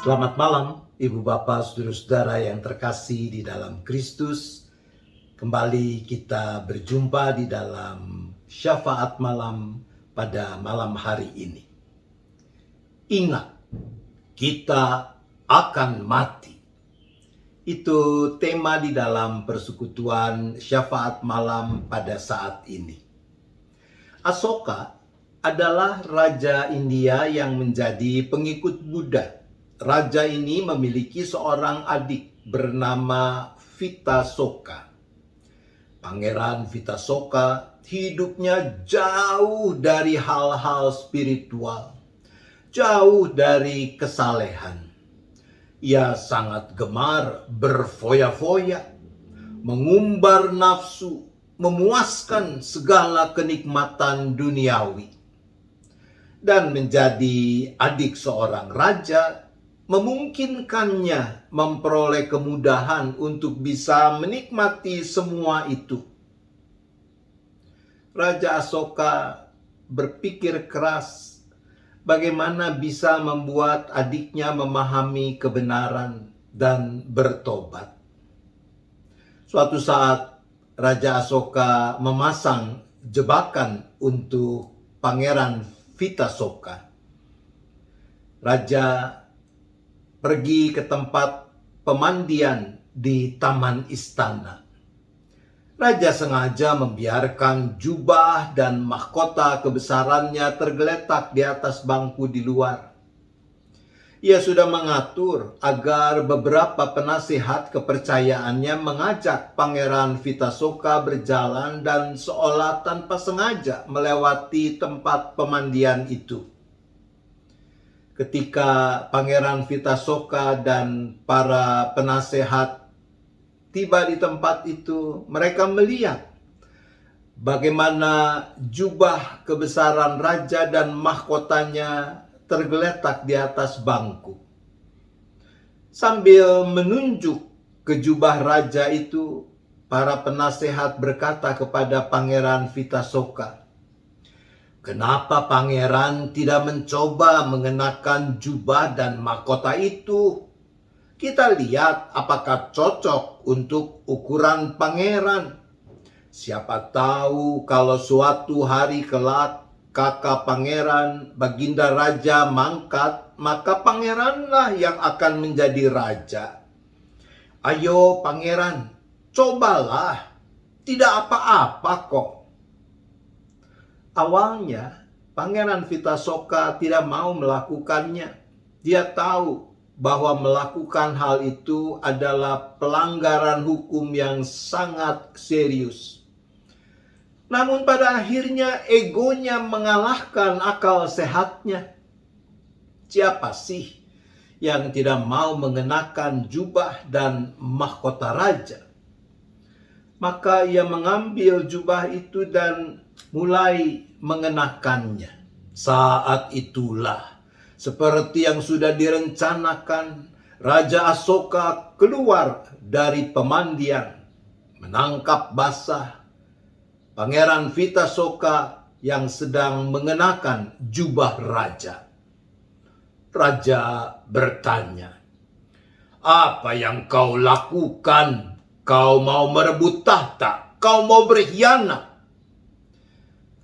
Selamat malam, Ibu Bapak, Saudara-saudara yang terkasih di dalam Kristus. Kembali kita berjumpa di dalam syafaat malam pada malam hari ini. Ingat, kita akan mati. Itu tema di dalam persekutuan syafaat malam pada saat ini. Asoka adalah raja India yang menjadi pengikut Buddha. Raja ini memiliki seorang adik bernama Vitasoka. Pangeran Vitasoka hidupnya jauh dari hal-hal spiritual, jauh dari kesalehan. Ia sangat gemar berfoya-foya, mengumbar nafsu, memuaskan segala kenikmatan duniawi. Dan menjadi adik seorang raja memungkinkannya memperoleh kemudahan untuk bisa menikmati semua itu. Raja Asoka berpikir keras bagaimana bisa membuat adiknya memahami kebenaran dan bertobat. Suatu saat Raja Asoka memasang jebakan untuk Pangeran Vitasoka. Raja pergi ke tempat pemandian di taman istana. Raja sengaja membiarkan jubah dan mahkota kebesarannya tergeletak di atas bangku di luar. Ia sudah mengatur agar beberapa penasihat kepercayaannya mengajak Pangeran Vitasoka berjalan dan seolah tanpa sengaja melewati tempat pemandian itu. Ketika Pangeran Vitasoka dan para penasehat tiba di tempat itu, mereka melihat bagaimana jubah kebesaran raja dan mahkotanya tergeletak di atas bangku. Sambil menunjuk ke jubah raja itu, para penasehat berkata kepada Pangeran Vitasoka, "Kenapa pangeran tidak mencoba mengenakan jubah dan mahkota itu? Kita lihat apakah cocok untuk ukuran pangeran. Siapa tahu kalau suatu hari kelak kakak pangeran, baginda raja mangkat, maka pangeranlah yang akan menjadi raja. Ayo pangeran, cobalah. Tidak apa-apa kok." Awalnya, Pangeran Vitasoka tidak mau melakukannya. Dia tahu bahwa melakukan hal itu adalah pelanggaran hukum yang sangat serius. Namun pada akhirnya egonya mengalahkan akal sehatnya. Siapa sih yang tidak mau mengenakan jubah dan mahkota raja? Maka ia mengambil jubah itu dan mulai mengenakannya. Saat itulah, seperti yang sudah direncanakan, Raja Asoka keluar dari pemandian, menangkap basah Pangeran Vitasoka yang sedang mengenakan jubah raja. Raja bertanya, "Apa yang kau lakukan? Kau mau merebut tahta? Kau mau berkhianat?"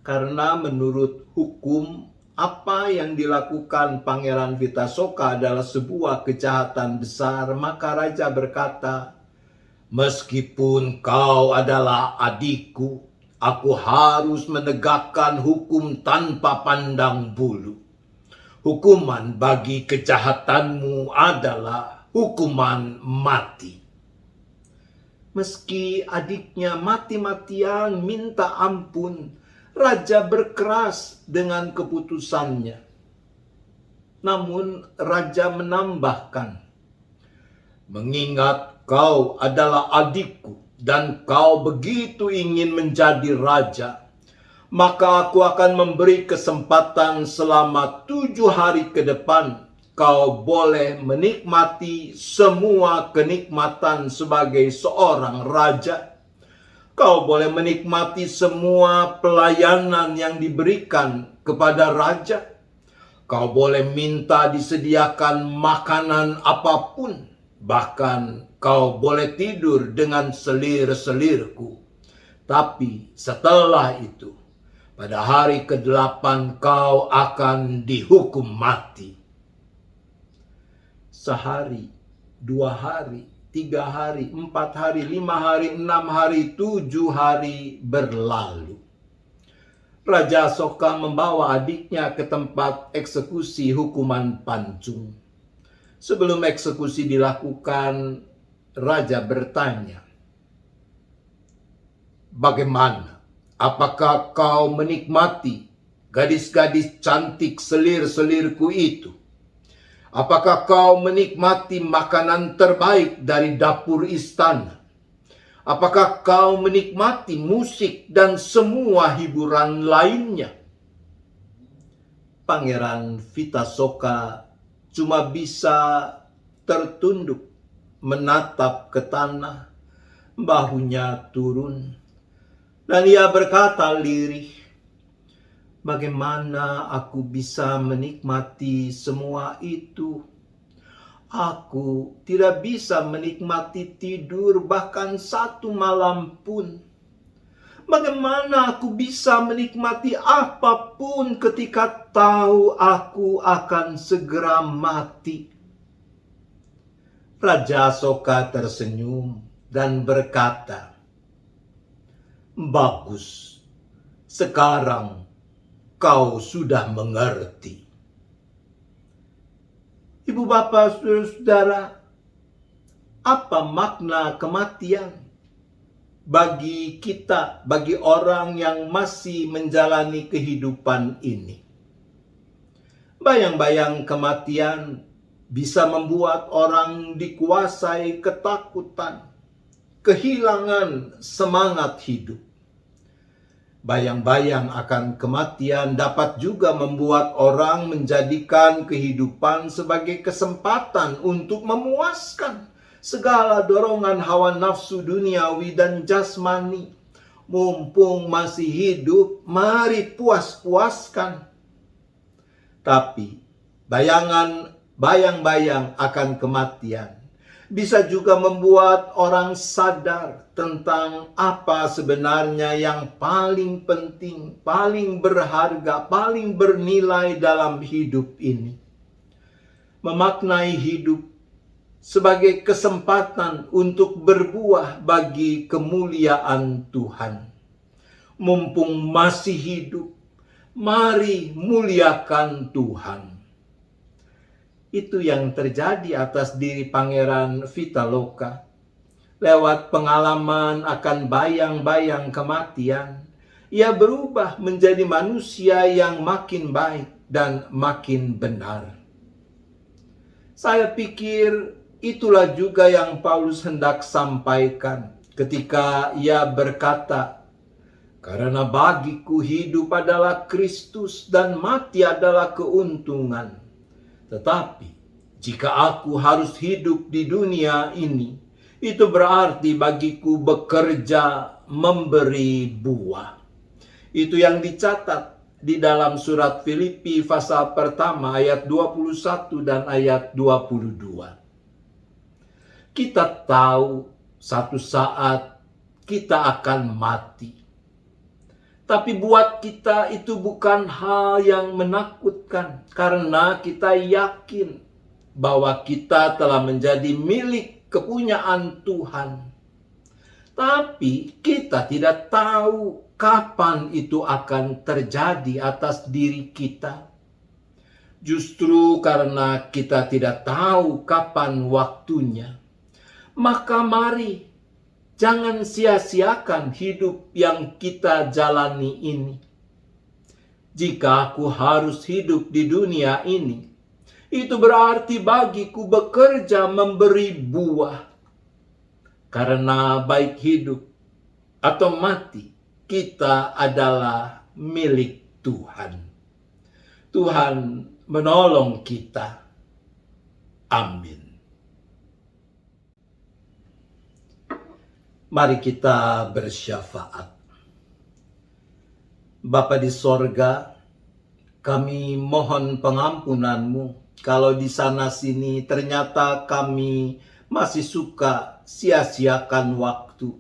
Karena menurut hukum, apa yang dilakukan Pangeran Vitasoka adalah sebuah kejahatan besar, maka raja berkata, "Meskipun kau adalah adikku, aku harus menegakkan hukum tanpa pandang bulu. Hukuman bagi kejahatanmu adalah hukuman mati." Meski adiknya mati-matian minta ampun, raja berkeras dengan keputusannya. Namun raja menambahkan, "Mengingat kau adalah adikku dan kau begitu ingin menjadi raja, maka aku akan memberi kesempatan selama 7 hari ke depan. Kau boleh menikmati semua kenikmatan sebagai seorang raja. Kau boleh menikmati semua pelayanan yang diberikan kepada raja. Kau boleh minta disediakan makanan apapun, bahkan kau boleh tidur dengan selir-selirku. Tapi setelah itu, pada hari ke-8 kau akan dihukum mati. Sehari, 2 hari, 3 hari, 4 hari, 5 hari, 6 hari, 7 hari berlalu. Raja Asoka membawa adiknya ke tempat eksekusi hukuman pancung. Sebelum eksekusi dilakukan, raja bertanya, "Bagaimana? Apakah kau menikmati gadis-gadis cantik selir-selirku itu? Apakah kau menikmati makanan terbaik dari dapur istana? Apakah kau menikmati musik dan semua hiburan lainnya?" Pangeran Vitasoka cuma bisa tertunduk menatap ke tanah, bahunya turun. Dan ia berkata lirih, "Bagaimana aku bisa menikmati semua itu? Aku tidak bisa menikmati tidur bahkan 1 malam pun. Bagaimana aku bisa menikmati apapun ketika tahu aku akan segera mati?" Raja Asoka tersenyum dan berkata, "Bagus, sekarang kau sudah mengerti." Ibu bapak saudara-saudara, apa makna kematian bagi kita, bagi orang yang masih menjalani kehidupan ini? Bayang-bayang kematian bisa membuat orang dikuasai ketakutan, kehilangan semangat hidup. Bayang-bayang akan kematian dapat juga membuat orang menjadikan kehidupan sebagai kesempatan untuk memuaskan segala dorongan hawa nafsu duniawi dan jasmani. Mumpung masih hidup, mari puas-puaskan. Tapi bayang-bayang akan kematian bisa juga membuat orang sadar tentang apa sebenarnya yang paling penting, paling berharga, paling bernilai dalam hidup ini. Memaknai hidup sebagai kesempatan untuk berbuah bagi kemuliaan Tuhan. Mumpung masih hidup, mari muliakan Tuhan. Itu yang terjadi atas diri Pangeran Vitaloka. Lewat pengalaman akan bayang-bayang kematian, ia berubah menjadi manusia yang makin baik dan makin benar. Saya pikir itulah juga yang Paulus hendak sampaikan ketika ia berkata, "Karena bagiku hidup adalah Kristus dan mati adalah keuntungan. Tetapi jika aku harus hidup di dunia ini, itu berarti bagiku bekerja memberi buah." Itu yang dicatat di dalam surat Filipi pasal pertama ayat 21 dan ayat 22. Kita tahu satu saat kita akan mati. Tapi buat kita itu bukan hal yang menakutkan, karena kita yakin bahwa kita telah menjadi milik kepunyaan Tuhan. Tapi kita tidak tahu kapan itu akan terjadi atas diri kita. Justru karena kita tidak tahu kapan waktunya, maka mari jangan sia-siakan hidup yang kita jalani ini. Jika aku harus hidup di dunia ini, itu berarti bagiku bekerja memberi buah. Karena baik hidup atau mati, kita adalah milik Tuhan. Tuhan menolong kita. Amin. Mari kita bersyafaat. Bapa di sorga, Kami mohon pengampunan-Mu kalau di sana-sini ternyata kami masih suka sia-siakan waktu,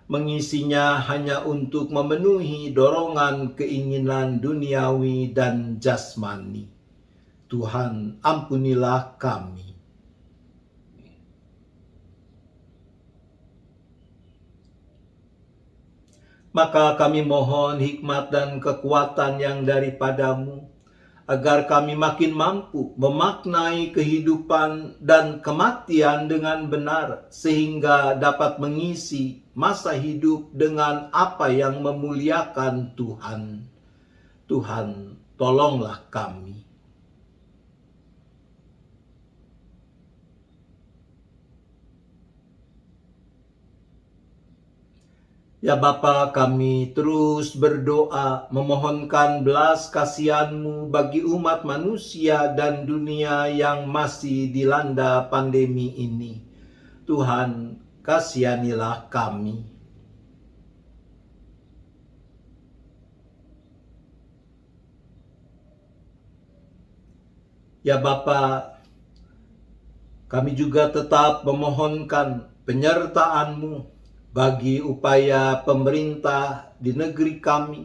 mengisinya hanya untuk memenuhi dorongan keinginan duniawi dan jasmani. Tuhan, ampunilah kami. Maka kami mohon hikmat dan kekuatan yang daripada-Mu, agar kami makin mampu memaknai kehidupan dan kematian dengan benar, sehingga dapat mengisi masa hidup dengan apa yang memuliakan Tuhan. Tuhan, tolonglah kami. Ya Bapa, kami terus berdoa memohonkan belas kasihan-Mu bagi umat manusia dan dunia yang masih dilanda pandemi ini. Tuhan, kasihanilah kami. Ya Bapa, kami juga tetap memohonkan penyertaan-Mu bagi upaya pemerintah di negeri kami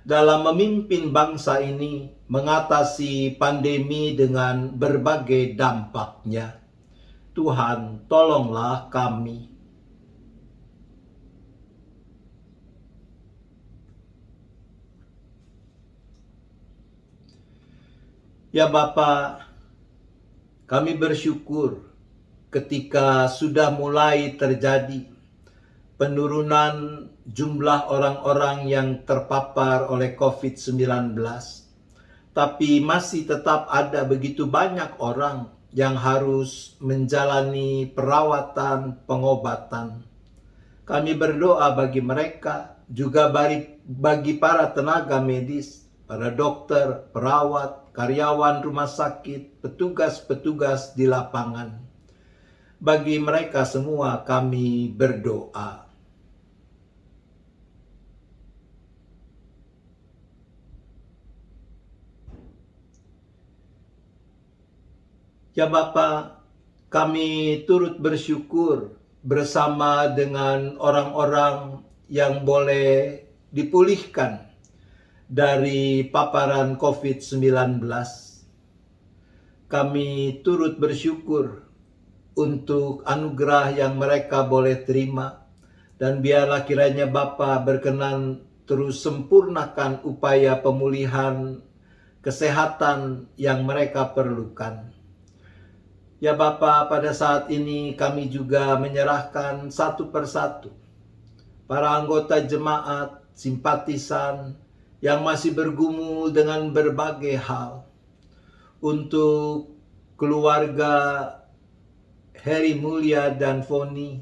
dalam memimpin bangsa ini mengatasi pandemi dengan berbagai dampaknya. Tuhan, tolonglah kami. Ya Bapa, kami bersyukur ketika sudah mulai terjadi penurunan jumlah orang-orang yang terpapar oleh COVID-19. Tapi masih tetap ada begitu banyak orang yang harus menjalani perawatan, pengobatan. Kami berdoa bagi mereka, juga bagi para tenaga medis, para dokter, perawat, karyawan rumah sakit, petugas-petugas di lapangan. Bagi mereka semua kami berdoa. Ya Bapa, kami turut bersyukur bersama dengan orang-orang yang boleh dipulihkan dari paparan COVID-19. Kami turut bersyukur untuk anugerah yang mereka boleh terima, dan biarlah kiranya Bapa berkenan terus sempurnakan upaya pemulihan kesehatan yang mereka perlukan. Ya Bapa, pada saat ini kami juga menyerahkan satu persatu para anggota jemaat, simpatisan yang masih bergumul dengan berbagai hal. Untuk keluarga Heri Mulya dan Foni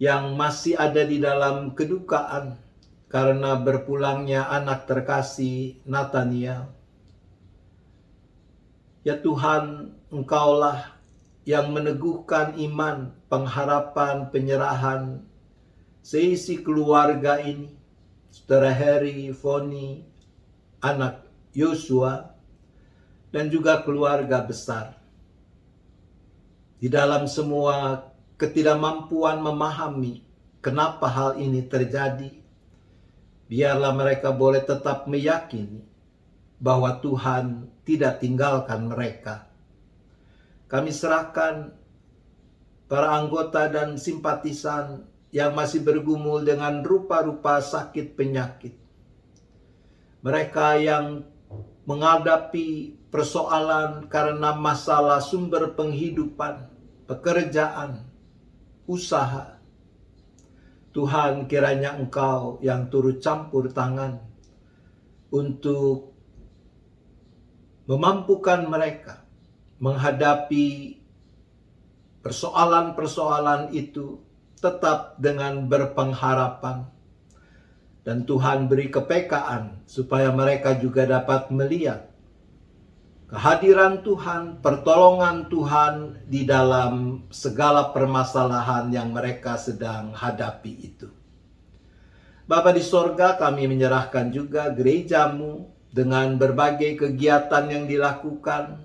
yang masih ada di dalam kedukaan karena berpulangnya anak terkasih Nathaniel. Ya Tuhan, Engkaulah yang meneguhkan iman, pengharapan, penyerahan seisi keluarga ini, Saudara Heri, Foni, anak Yosua, dan juga keluarga besar. Di dalam semua ketidakmampuan memahami kenapa hal ini terjadi, biarlah mereka boleh tetap meyakini bahwa Tuhan tidak tinggalkan mereka. Kami serahkan para anggota dan simpatisan yang masih bergumul dengan rupa-rupa sakit penyakit. Mereka yang menghadapi persoalan karena masalah sumber penghidupan, pekerjaan, usaha. Tuhan, kiranya Engkau yang turut campur tangan untuk memampukan mereka menghadapi persoalan-persoalan itu tetap dengan berpengharapan. Dan Tuhan beri kepekaan supaya mereka juga dapat melihat kehadiran Tuhan, pertolongan Tuhan di dalam segala permasalahan yang mereka sedang hadapi itu. Bapa di sorga, kami menyerahkan juga gereja-Mu dengan berbagai kegiatan yang dilakukan,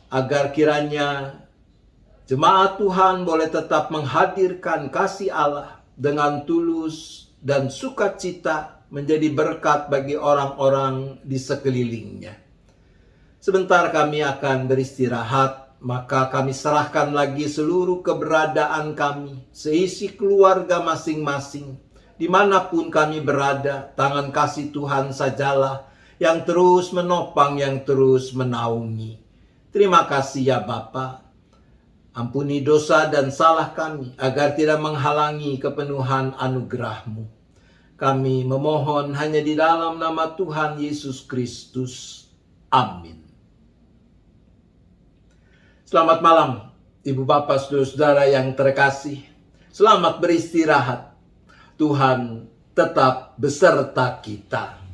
agar kiranya jemaat Tuhan boleh tetap menghadirkan kasih Allah dengan tulus dan sukacita menjadi berkat bagi orang-orang di sekelilingnya. Sebentar kami akan beristirahat, maka kami serahkan lagi seluruh keberadaan kami, seisi keluarga masing-masing, dimanapun kami berada. Tangan kasih Tuhan sajalah yang terus menopang, yang terus menaungi. Terima kasih ya Bapa. Ampuni dosa dan salah kami, agar tidak menghalangi kepenuhan anugerah-Mu. Kami memohon hanya di dalam nama Tuhan Yesus Kristus. Amin. Selamat malam, Ibu Bapak, Saudara-saudara yang terkasih. Selamat beristirahat. Tuhan tetap beserta kita.